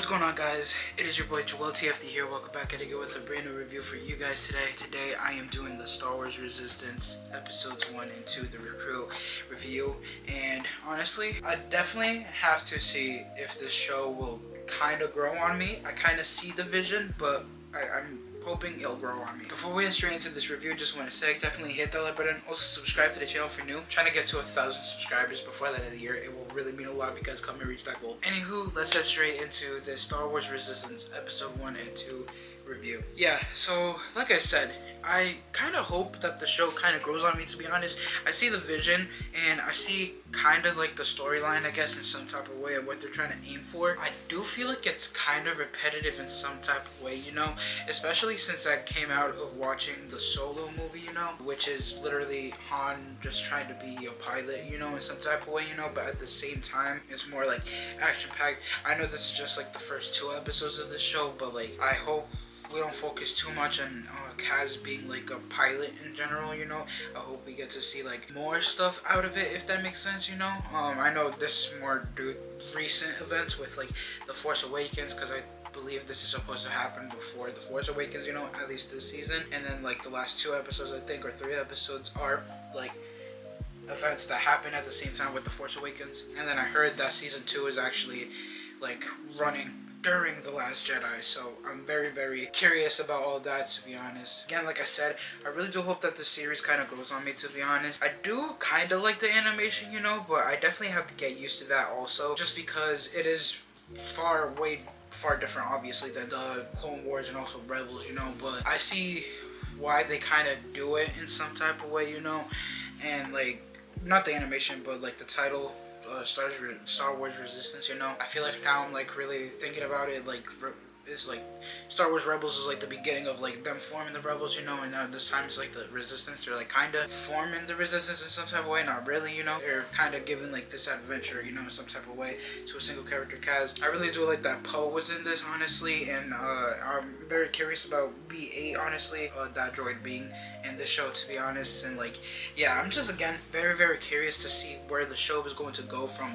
What's going on, guys? It is your boy Joel TFD here. Welcome back at again with a brand new review for you guys today. Today I am doing the Star Wars Resistance episodes 1 and 2, the Recruit review. And honestly, I definitely have to see if this show will kind of grow on me. I kind of see the vision, but I'm hoping it'll grow on me. Before we get straight into this review, just want to say, definitely hit that like button. Also subscribe to the channel if you're new. I'm trying to get to 1,000 subscribers before the end of the year. It will really mean a lot if you guys come and reach that goal. Anywho, let's get straight into the Star Wars Resistance episode 1 and 2 review. Yeah, so like I said, I kind of hope that the show kind of grows on me, to be honest. I see the vision and I see kind of like the storyline, I guess, in some type of way of what they're trying to aim for. I do feel like it's kind of repetitive in some type of way, you know, especially since I came out of watching the Solo movie, you know, which is literally Han just trying to be a pilot, you know, in some type of way, you know, but at the same time, it's more like action-packed. I know this is just like the first 2 episodes of the show, but like, I hope we don't focus too much on Kaz being like a pilot in general, you know. I hope we get to see like more stuff out of it, if that makes sense, you know. I know this is more due to recent events with like The Force Awakens, because I believe this is supposed to happen before The Force Awakens, you know, at least this season. And then like the last 2 episodes, I think, or 3 episodes are like events that happen at the same time with The Force Awakens. And then I heard that season 2 is actually like running during The Last Jedi, so I'm very, very curious about all that, to be honest. Again, like I said, I really do hope that the series kind of grows on me, to be honest. I do kind of like the animation, you know, but I definitely have to get used to that also, just because it is far different, obviously, than the Clone Wars and also Rebels, you know, but I see why they kind of do it in some type of way, you know, and like, not the animation, but like the title, Star Wars Resistance, you know. I feel like now I'm like really thinking about it, like it's like Star Wars Rebels is like the beginning of like them forming the Rebels, you know, and now this time it's like the Resistance. They're like kind of forming the Resistance in some type of way, not really, you know. They're kind of giving like this adventure, you know, in some type of way to a single character Kaz. I really do like that Poe was in this, honestly, and I'm very curious about B8, honestly, that droid being in the show, to be honest. And like, yeah, I'm just again very, very curious to see where the show is going to go from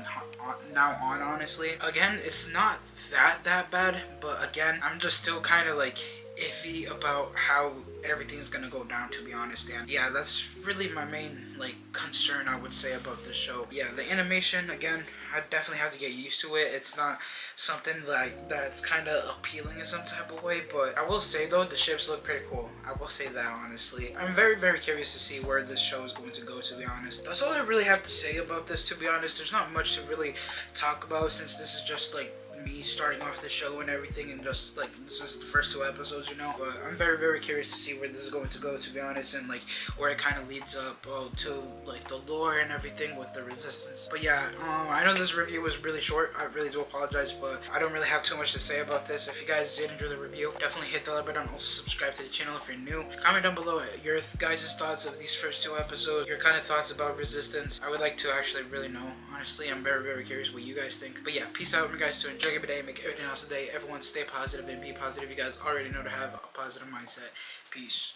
now on, honestly. Again, it's not that bad, but again, I'm just still kind of like iffy about how everything's gonna go down, to be honest. And yeah, that's really my main like concern, I would say, about this show. Yeah, the animation, again, I definitely have to get used to it. It's not something like that's kind of appealing in some type of way, but I will say though, the ships look pretty cool. I will say that, honestly. I'm very, very curious to see where this show is going to go, to be honest. That's all I really have to say about this, to be honest. There's not much to really talk about, since this is just like me starting off the show and everything, and just like this is the first 2 episodes, you know. But I'm very, very curious to see where this is going to go, to be honest, and like where it kind of leads up to like the lore and everything with the Resistance. But yeah, I know this review was really short. I really do apologize, but I don't really have too much to say about this. If you guys did enjoy the review, definitely hit the like button. Also subscribe to the channel if you're new. Comment down below your guys' thoughts of these first 2 episodes, your kind of thoughts about Resistance. I would like to actually really know, honestly. I'm very, very curious what you guys think. But yeah, peace out, guys. To enjoy your day, make everything else today. Everyone stay positive and be positive. You guys already know to have a positive mindset. Peace.